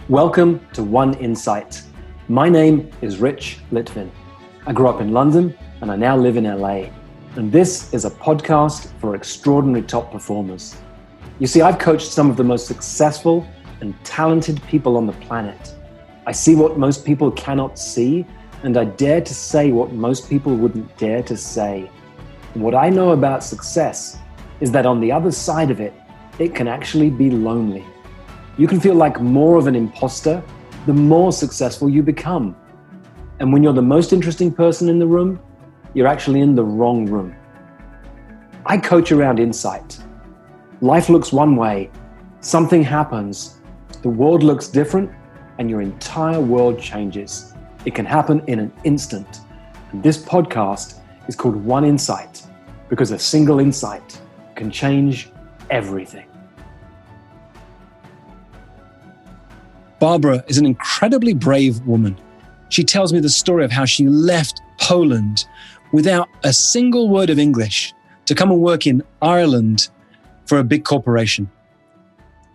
Welcome to One Insight. My name is Rich Litvin. I grew up in London and I now live in LA. And this is a podcast for extraordinary top performers. You see, I've coached some of the most successful and talented people on the planet. I see what most people cannot see, and I dare to say what most people wouldn't dare to say. And what I know about success is that on the other side of it, it can actually be lonely. You can feel like more of an imposter the more successful you become. And when you're the most interesting person in the room, you're actually in the wrong room. I coach around insight. Life looks one way, something happens, the world looks different, and your entire world changes. It can happen in an instant. And this podcast is called One Insight because a single insight can change everything. Barbara is an incredibly brave woman. She tells me the story of how she left Poland without a single word of English to come and work in Ireland for a big corporation.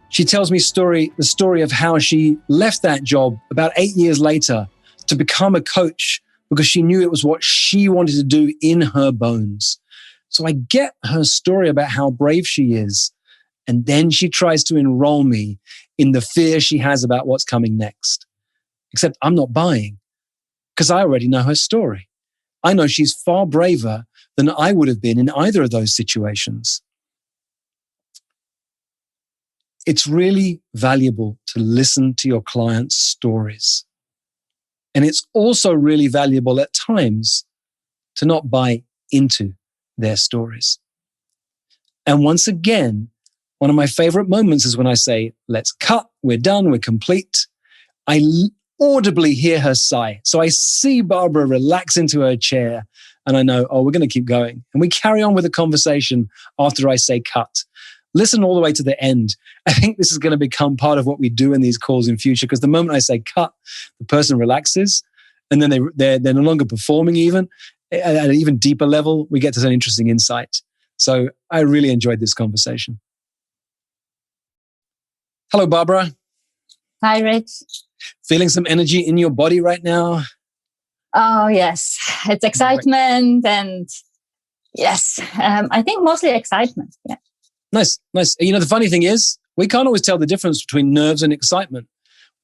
She tells me the story of how she left that job about 8 years later to become a coach because she knew it was what she wanted to do in her bones. So I get her story about how brave she is. And then she tries to enroll me in the fear she has about what's coming next. Except I'm not buying because I already know her story. I know she's far braver than I would have been in either of those situations. It's really valuable to listen to your clients' stories. And it's also really valuable at times to not buy into their stories. And once again, one of my favorite moments is when I say, let's cut, we're done, we're complete. I audibly hear her sigh. So I see Barbara relax into her chair and I know, we're going to keep going. And we carry on with the conversation after I say cut. Listen all the way to the end. I think this is going to become part of what we do in these calls in future because the moment I say cut, the person relaxes and then they're no longer performing even. At an even deeper level, we get to an interesting insight. So I really enjoyed this conversation. Hello, Barbara. Hi, Rich. Feeling some energy in your body right now? Oh, yes. It's excitement and yes, I think mostly excitement. Yeah. Nice. You know, the funny thing is, we can't always tell the difference between nerves and excitement.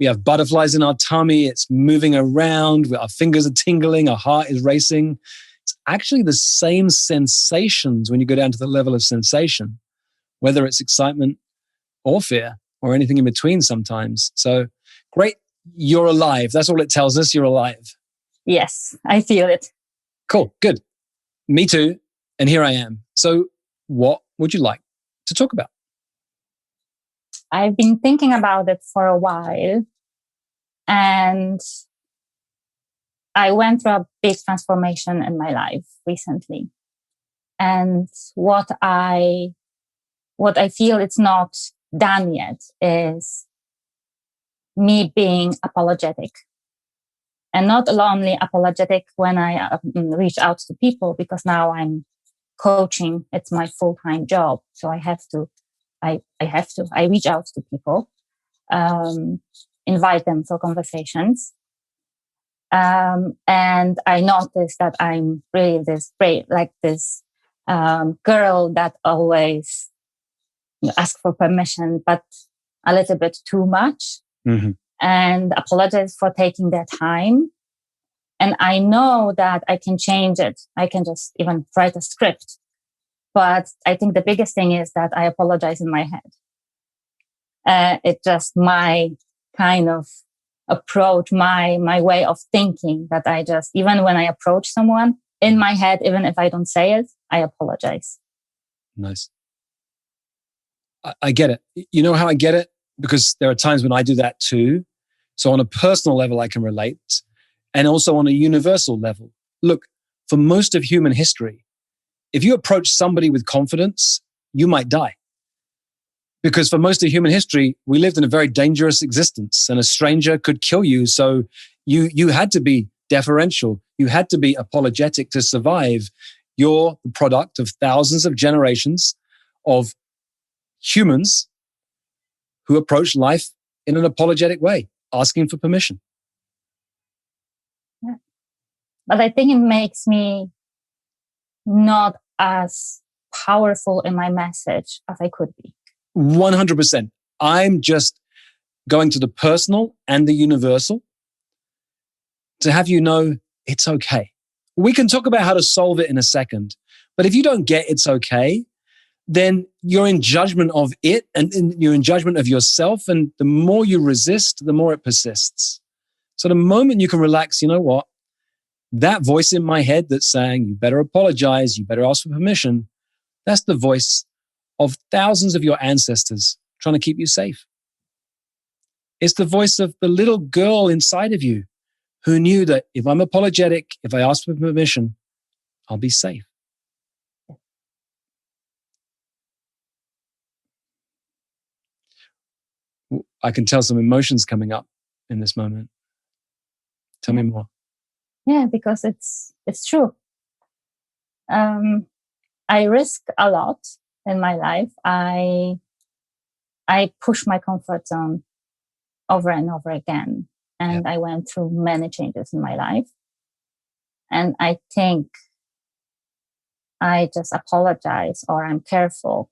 We have butterflies in our tummy. It's moving around. Our fingers are tingling. Our heart is racing. It's actually the same sensations when you go down to the level of sensation, whether it's excitement or fear or anything in between sometimes. So great. You're alive. That's all it tells us. You're alive. Yes, I feel it. Cool. Good. Me too. And here I am. So what would you like to talk about? I've been thinking about it for a while and I went through a big transformation in my life recently. And what I feel it's not done yet is me being apologetic. And not only apologetic when I reach out to people, because now I'm coaching. It's my full-time job. So I reach out to people, invite them for conversations. And I noticed that I'm really this brave, like this girl that always ask for permission, but a little bit too much. Mm-hmm. And apologize for taking their time. And I know that I can change it. I can just even write a script. But I think the biggest thing is that I apologize in my head. It's just my kind of approach, my way of thinking that I just, even when I approach someone in my head, even if I don't say it, I apologize. Nice. I get it. You know how I get it? Because there are times when I do that too. So on a personal level, I can relate. And also on a universal level. Look, for most of human history, if you approach somebody with confidence, you might die. Because for most of human history, we lived in a very dangerous existence and a stranger could kill you. So you had to be deferential. You had to be apologetic to survive. You're the product of thousands of generations of humans who approach life in an apologetic way. asking for permission. Yeah. But I think it makes me not as powerful in my message as I could be. 100%. I'm just going to the personal and the universal to have you know it's okay. We can talk about how to solve it in a second, but if you don't get it's okay, then you're in judgment of it and you're in judgment of yourself. And the more you resist, the more it persists. So the moment you can relax, you know what? That voice in my head that's saying, you better apologize, you better ask for permission, that's the voice of thousands of your ancestors trying to keep you safe. It's the voice of the little girl inside of you who knew that if I'm apologetic, if I ask for permission, I'll be safe. I can tell some emotions coming up in this moment. Tell me more. Yeah, because it's true. I risk a lot in my life. I push my comfort zone over and over again. And I went through many changes in my life. And I think I just apologize or I'm careful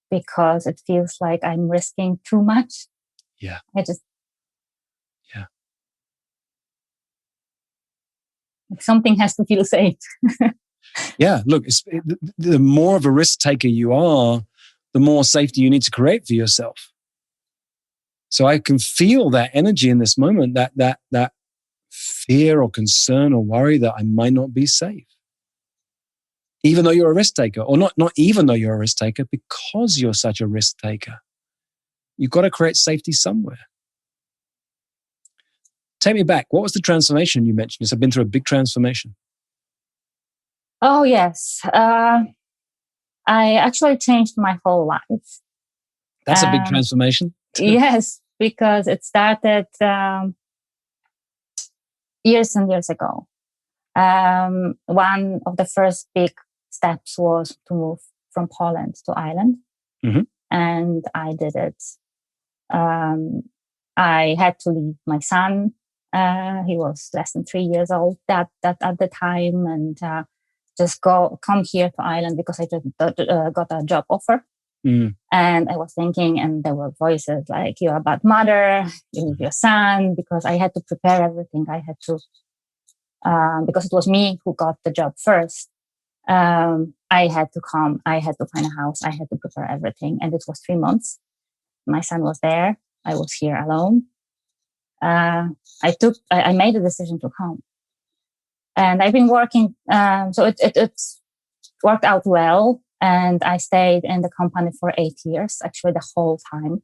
because it feels like I'm risking too much. Yeah. Something has to feel safe. Yeah, look, the more of a risk taker you are, the more safety you need to create for yourself. So I can feel that energy in this moment, that fear or concern or worry that I might not be safe. Even though you're a risk taker, or not even though you're a risk taker, because you're such a risk taker, you've got to create safety somewhere. Take me back. What was the transformation you mentioned? You said I've been through a big transformation. Oh, yes. I actually changed my whole life. That's a big transformation. Yes, because it started years and years ago. One of the first big steps was to move from Poland to Ireland. Mm-hmm. And I did it. I had to leave my son. He was less than 3 years old at the time, and just come here to Ireland because I just got a job offer. Mm. And I was thinking, and there were voices like, you're a bad mother, you leave your son, because I had to prepare everything. I had to, because it was me who got the job first. I had to come, I had to find a house, I had to prepare everything. And it was 3 months. My son was there. I was here alone. I made a decision to come. And I've been working, so it worked out well. And I stayed in the company for 8 years, actually the whole time.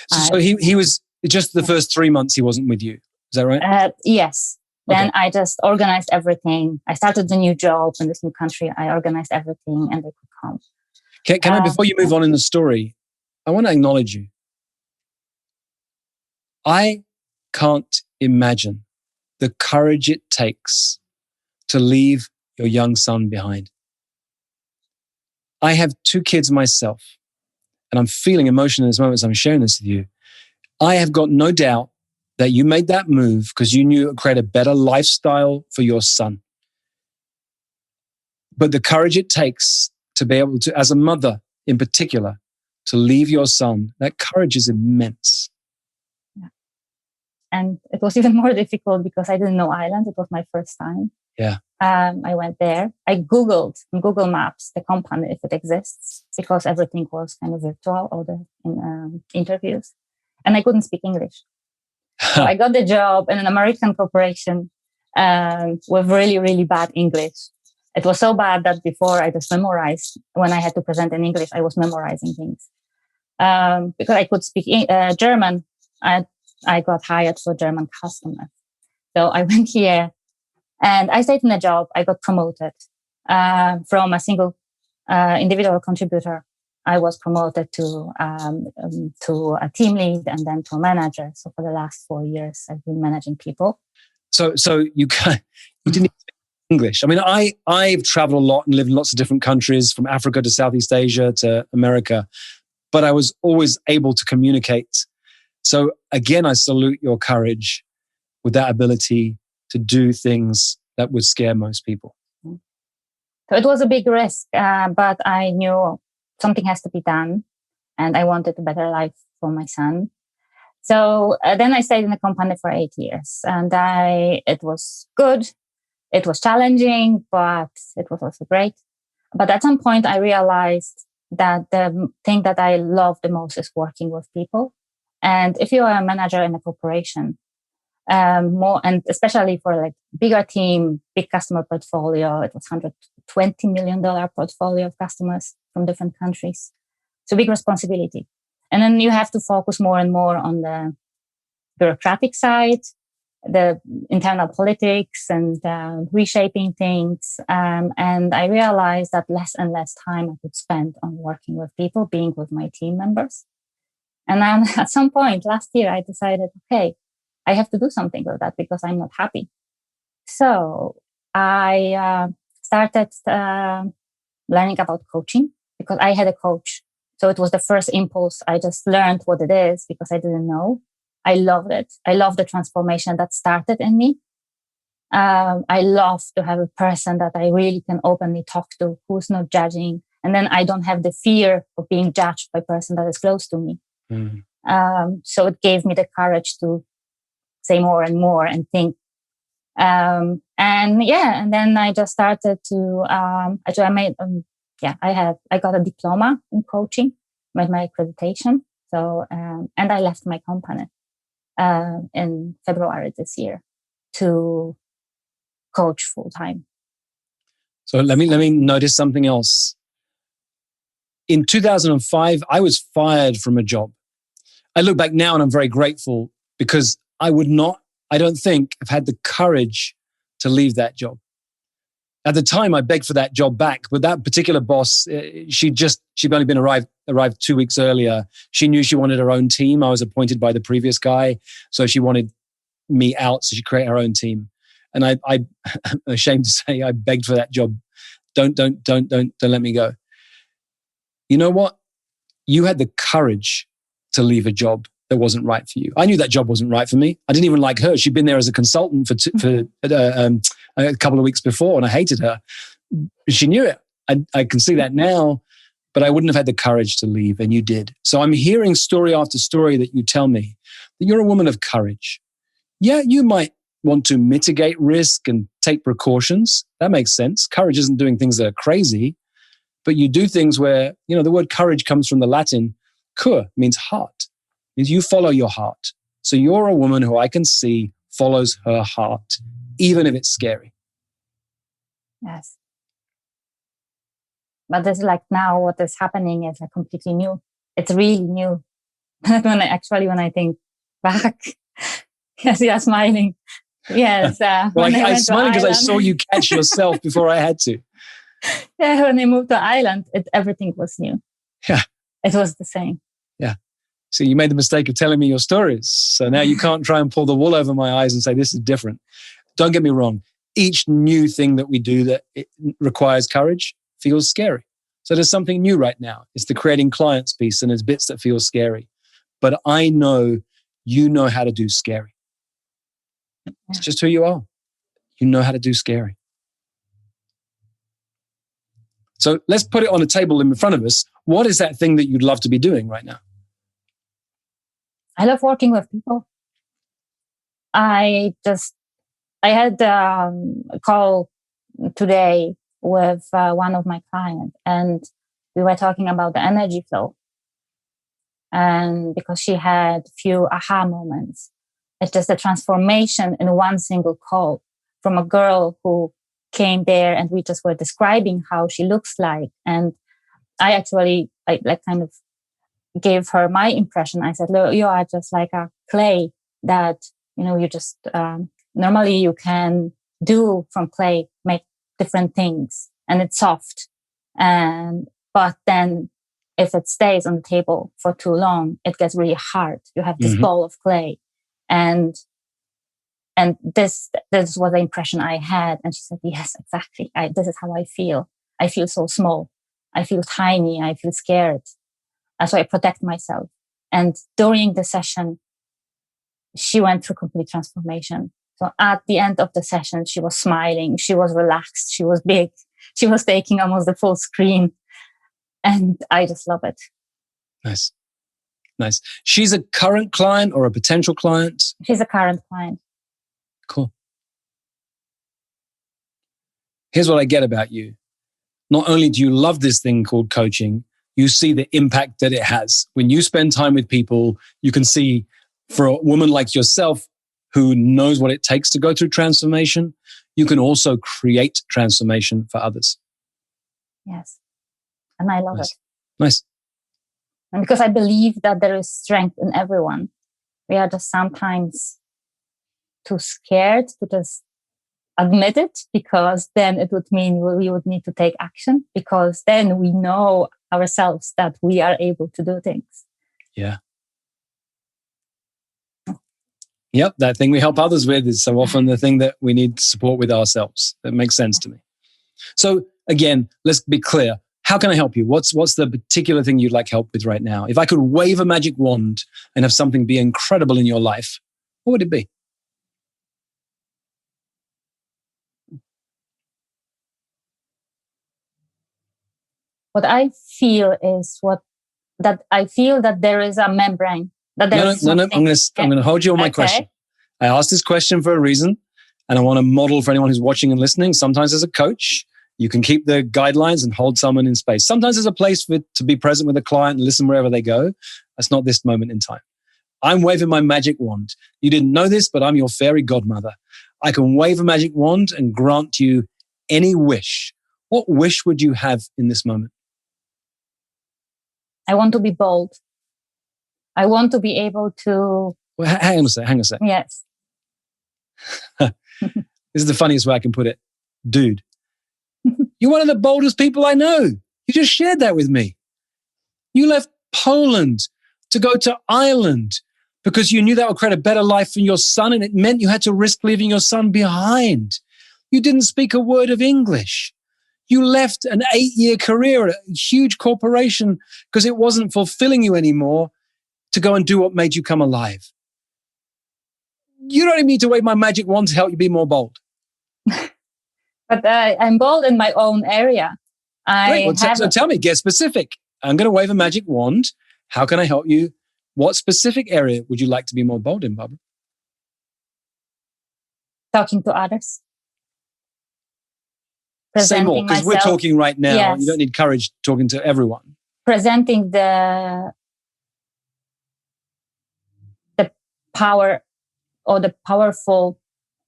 So he was just the first 3 months he wasn't with you. Is that right? Yes. Then I just organized everything. I started a new job in this new country. I organized everything and they could come. Can I, before you move on in the story, I want to acknowledge you. I can't imagine the courage it takes to leave your young son behind. I have 2 kids myself, and I'm feeling emotion in this moment as I'm sharing this with you. I have got no doubt that you made that move because you knew it would create a better lifestyle for your son. But the courage it takes to be able to, as a mother in particular, to leave your son, that courage is immense. Yeah. And it was even more difficult because I didn't know Ireland. It was my first time. Yeah. I went there. I Googled on Google Maps the company, if it exists, because everything was kind of virtual, all the interviews. And I couldn't speak English. So I got the job in an American corporation with really, really bad English. It was so bad that before I just memorized. When I had to present in English, I was memorizing things. Because I could speak German, I got hired for German customer. So I went here. And I stayed in the job. I got promoted from a single individual contributor. I was promoted to a team lead and then to a manager. So for the last 4 years, I've been managing people. So you didn't speak English. I mean, I've traveled a lot and lived in lots of different countries, from Africa to Southeast Asia to America. But I was always able to communicate So again, I salute your courage with that ability to do things that would scare most people. So it was a big risk, but I knew something has to be done, and I wanted a better life for my son. So then I stayed in the company for 8 years, and it was good. It was challenging, but it was also great. But at some point, I realized that the thing that I love the most is working with people. And if you are a manager in a corporation, more, and especially for like bigger team, big customer portfolio, it was $120 million portfolio of customers from different countries. So big responsibility. And then you have to focus more and more on the bureaucratic side, the internal politics, and reshaping things. And I realized that less and less time I could spend on working with people, being with my team members. And then at some point last year, I decided, okay, I have to do something with that because I'm not happy. So I started learning about coaching because I had a coach. So it was the first impulse. I just learned what it is because I didn't know. I loved it. I love the transformation that started in me. I love to have a person that I really can openly talk to, who's not judging. And then I don't have the fear of being judged by a person that is close to me. So it gave me the courage to say more and more and think. And then I just started to, I got a diploma in coaching, made my accreditation. So, and I left my company in February this year to coach full time. So let me notice something else. In 2005, I was fired from a job. I look back now and I'm very grateful because I don't think have had the courage to leave that job. At the time, I begged for that job back, but that particular boss, she'd only been arrived 2 weeks earlier. She knew she wanted her own team. I was appointed by the previous guy, so she wanted me out, so she created her own team. And I'm ashamed to say, I begged for that job. Don't let me go. You know what? You had the courage to leave a job that wasn't right for you. I knew that job wasn't right for me. I didn't even like her. She'd been there as a consultant for a couple of weeks before, and I hated her. She knew it. I can see that now, but I wouldn't have had the courage to leave, and you did. So I'm hearing story after story that you tell me that you're a woman of courage. Yeah, you might want to mitigate risk and take precautions. That makes sense. Courage isn't doing things that are crazy, but you do things where, the word courage comes from the Latin cur, means heart. It means you follow your heart. So you're a woman who I can see follows her heart, even if it's scary. Yes. But it's like now what is happening is like completely new. It's really new. when I think back, yes, you're smiling. Yes. I'm smiling because I saw you catch yourself before I had to. Yeah, when I moved to Ireland, everything was new. Yeah. It was the same. Yeah. So you made the mistake of telling me your stories. So now you can't try and pull the wool over my eyes and say, this is different. Don't get me wrong. Each new thing that we do that it requires courage feels scary. So there's something new right now. It's the creating clients piece, and there's bits that feel scary. But I know you know how to do scary. It's just who you are. You know how to do scary. So let's put it on a table in front of us. What is that thing that you'd love to be doing right now? I love working with people. I had a call today with one of my clients, and we were talking about the energy flow. And because she had a few aha moments, it's just a transformation in one single call from a girl who came there and we just were describing how she looks like. And I actually kind of gave her my impression. I said, look, you are just like a clay that, you just, normally you can do from clay, make different things, and it's soft. But then if it stays on the table for too long, it gets really hard. You have this ball of clay. And this was the impression I had. And she said, yes, exactly. This is how I feel. I feel so small. I feel tiny. I feel scared. So I protect myself. And during the session, she went through complete transformation. So at the end of the session, she was smiling, she was relaxed, she was big, she was taking almost the full screen. And I just love it. Nice. Nice. She's a current client or a potential client? She's a current client. Cool. Here's what I get about you. Not only do you love this thing called coaching, you see the impact that it has. When you spend time with people, you can see for a woman like yourself who knows what it takes to go through transformation, you can also create transformation for others. Yes. And I love it. Nice. And because I believe that there is strength in everyone. We are just sometimes too scared to just admit it, because then it would mean we would need to take action, because then we know ourselves that we are able to do things. Yeah. Yep, that thing we help others with is so often the thing that we need support with ourselves. That makes sense to me. So again, let's be clear. How can I help you? What's the particular thing you'd like help with right now? If I could wave a magic wand and have something be incredible in your life, what would it be? What I feel is that there is a membrane. That there is No. I'm going to hold you on my question. I asked this question for a reason, and I want to model for anyone who's watching and listening. Sometimes as a coach, you can keep the guidelines and hold someone in space. Sometimes there's a place to be present with a client and listen wherever they go. That's not this moment in time. I'm waving my magic wand. You didn't know this, but I'm your fairy godmother. I can wave a magic wand and grant you any wish. What wish would you have in this moment? I want to be bold. I want to be able to... Well, hang on a sec. Yes. This is the funniest way I can put it. Dude, you're one of the boldest people I know. You just shared that with me. You left Poland to go to Ireland because you knew that would create a better life for your son, and it meant you had to risk leaving your son behind. You didn't speak a word of English. You left an 8-year career at a huge corporation because it wasn't fulfilling you anymore to go and do what made you come alive. You don't even need to wave my magic wand to help you be more bold. But I'm bold in my own area. So tell me, get specific. I'm going to wave a magic wand. How can I help you? What specific area would you like to be more bold in, Barbara? Talking to others. Say more, because we're talking right now. Yes. You don't need courage talking to everyone. Presenting the power or the powerful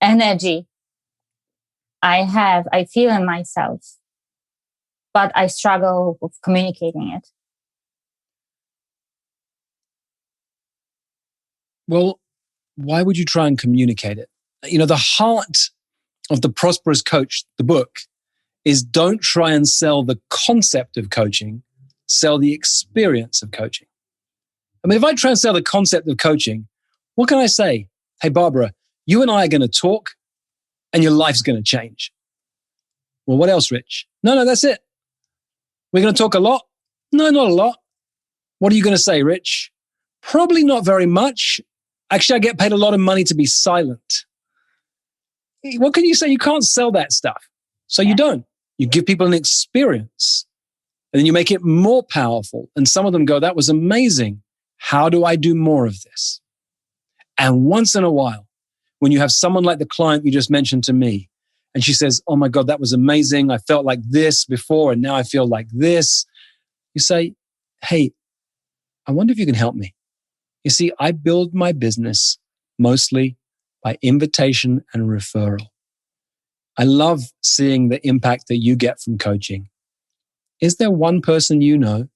energy I feel in myself, but I struggle with communicating it. Well, why would you try and communicate it? You know, the heart of The Prosperous Coach, the book, is don't try and sell the concept of coaching, sell the experience of coaching. I mean, if I try and sell the concept of coaching, what can I say? Hey, Barbara, you and I are going to talk and your life's going to change. Well, what else, Rich? No, that's it. We're going to talk a lot? No, not a lot. What are you going to say, Rich? Probably not very much. Actually, I get paid a lot of money to be silent. What can you say? You can't sell that stuff. So you don't. You give people an experience and then you make it more powerful. And some of them go, that was amazing. How do I do more of this? And once in a while, when you have someone like the client you just mentioned to me, and she says, oh my God, that was amazing. I felt like this before, and now I feel like this. You say, hey, I wonder if you can help me. You see, I build my business mostly by invitation and referral. I love seeing the impact that you get from coaching. Is there one person you know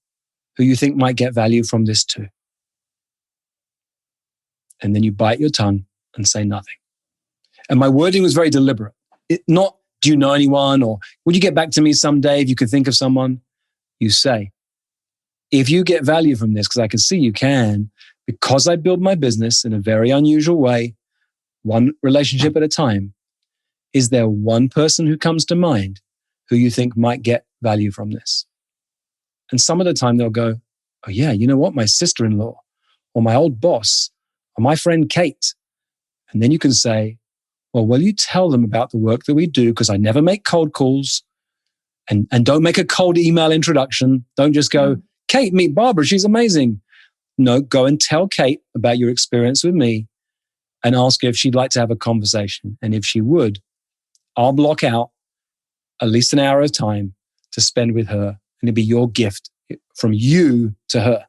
who you think might get value from this too? And then you bite your tongue and say nothing. And my wording was very deliberate. Not, do you know anyone? Or would you get back to me someday if you could think of someone? You say, if you get value from this, because I can see you can, because I build my business in a very unusual way, one relationship at a time, is there one person who comes to mind who you think might get value from this? And some of the time they'll go, oh yeah, you know what? My sister-in-law or my old boss or my friend Kate And then you can say, well, will you tell them about the work that we do? Because I never make cold calls, and don't make a cold email introduction. Don't just go, Kate, meet Barbara. She's amazing. No, go and tell Kate about your experience with me and ask her if she'd like to have a conversation. And if she would, I'll block out at least an hour of time to spend with her. And it'll be your gift from you to her.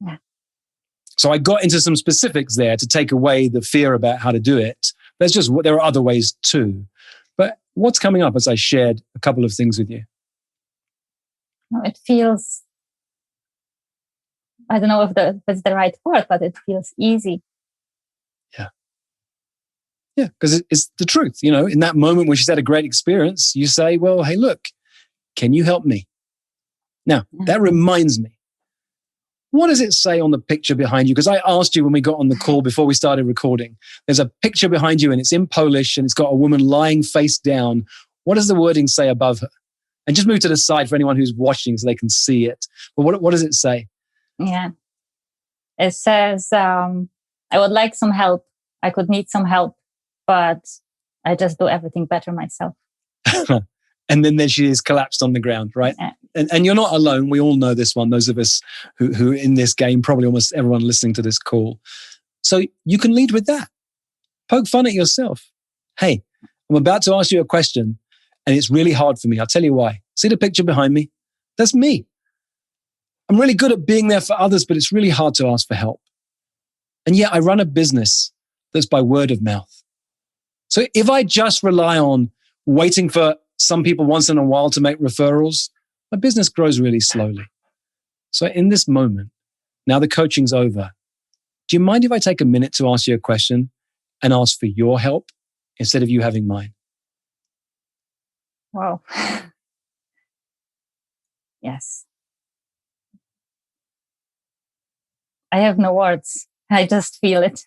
Yeah. So I got into some specifics there to take away the fear about how to do it. There are other ways too. But what's coming up as I shared a couple of things with you? It feels, I don't know if that's the right word, but it feels easy. Yeah, because it's the truth. In that moment when she's had a great experience, you say, well, hey, look, can you help me? Now, that reminds me, what does it say on the picture behind you? Because I asked you when we got on the call before we started recording, there's a picture behind you and it's in Polish and it's got a woman lying face down. What does the wording say above her? And just move to the side for anyone who's watching so they can see it. But what does it say? Yeah. It says, I would like some help. I could need some help, but I just do everything better myself. And then she is collapsed on the ground, right? Yeah. And you're not alone. We all know this one. Those of us who in this game, probably almost everyone listening to this call. So you can lead with that. Poke fun at yourself. Hey, I'm about to ask you a question and it's really hard for me. I'll tell you why. See the picture behind me? That's me. I'm really good at being there for others, but it's really hard to ask for help. And yet I run a business that's by word of mouth. So if I just rely on waiting for some people once in a while to make referrals, my business grows really slowly. So in this moment, now the coaching's over, do you mind if I take a minute to ask you a question and ask for your help instead of you having mine? Wow. Yes. I have no words. I just feel it.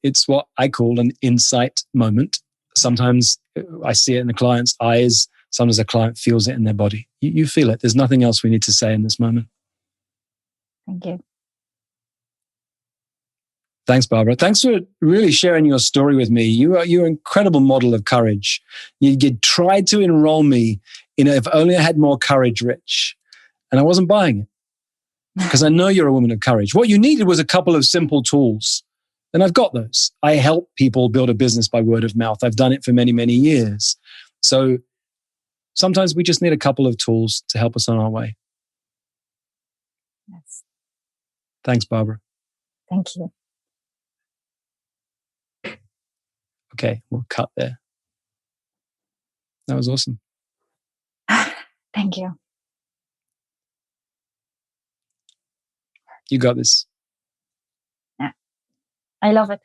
It's what I call an insight moment. Sometimes I see it in the client's eyes. Sometimes a client feels it in their body. You feel it. There's nothing else we need to say in this moment. Thank you. Thanks, Barbara. Thanks for really sharing your story with me. You're an incredible model of courage. You tried to enroll me in If Only I Had More Courage, Rich. And I wasn't buying it because I know you're a woman of courage. What you needed was a couple of simple tools. And I've got those. I help people build a business by word of mouth. I've done it for many, many years. So sometimes we just need a couple of tools to help us on our way. Yes. Thanks, Barbara. Thank you. Okay, we'll cut there. That was awesome. Thank you. You got this. I love it.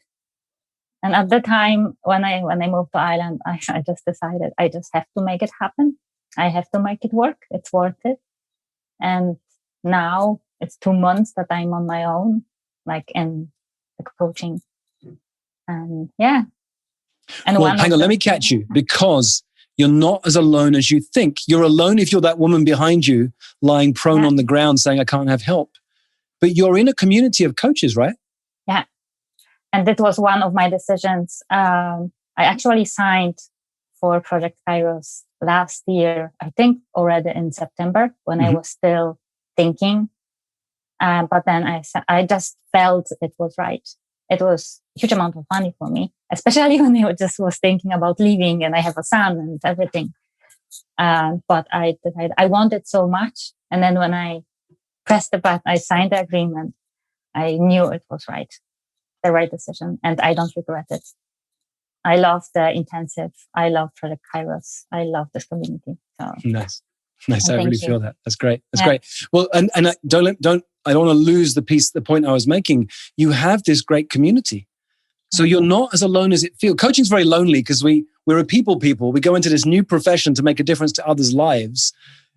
And at the time when I moved to Ireland, I just decided I just have to make it happen. I have to make it work. It's worth it. And now it's 2 months that I'm on my own, like in the coaching. And yeah. And well, hang on, let me catch you, because you're not as alone as you think. You're alone if you're that woman behind you lying prone on the ground saying, I can't have help. But you're in a community of coaches, right? Yeah. And that was one of my decisions. I actually signed for Project Kairos last year, I think already in September, when I was still thinking. But then I just felt it was right. It was a huge amount of money for me, especially when I just was thinking about leaving and I have a son and everything. But I decided I wanted so much. And then when I pressed the button, I signed the agreement, I knew it was right. The right decision, and I don't regret it. I love the intensive. I love Project Kairos. I love this community. So nice. I really feel that. That's great. That's great. Well, and I don't want to lose the point I was making. You have this great community, so you're not as alone as it feels. Coaching's very lonely because we're a people. We go into this new profession to make a difference to others' lives,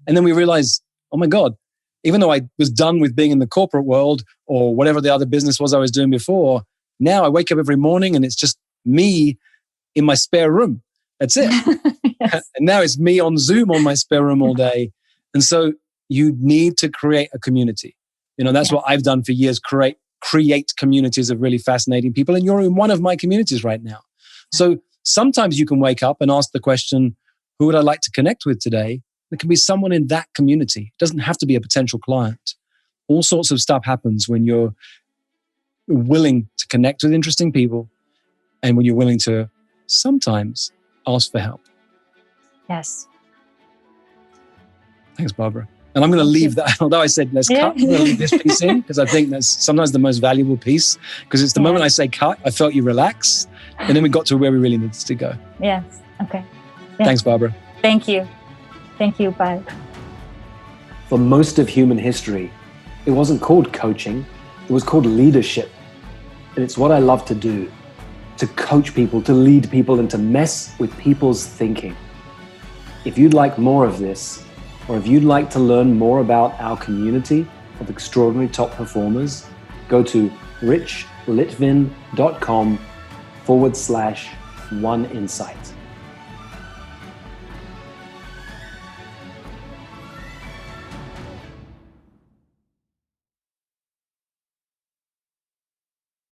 and then we realize, oh my God. Even though I was done with being in the corporate world or whatever the other business was I was doing before, now I wake up every morning and it's just me in my spare room. That's it. Yes. And now it's me on Zoom on my spare room all day. And so you need to create a community. That's what I've done for years, create create communities of really fascinating people. And you're in one of my communities right now. So sometimes you can wake up and ask the question, who would I like to connect with today? There can be someone in that community. It doesn't have to be a potential client. All sorts of stuff happens when you're willing to connect with interesting people and when you're willing to sometimes ask for help. Yes. Thanks, Barbara. And I'm going to leave that, although I said let's cut, I'm going to leave this piece in because I think that's sometimes the most valuable piece, because it's the moment I say cut, I felt you relax, and then we got to where we really needed to go. Yes. Okay. Thanks, Barbara. Thank you. Thank you. Bye. For most of human history, it wasn't called coaching, it was called leadership. And it's what I love to do, to coach people, to lead people, and to mess with people's thinking. If you'd like more of this, or if you'd like to learn more about our community of extraordinary top performers, go to richlitvin.com/oneinsight.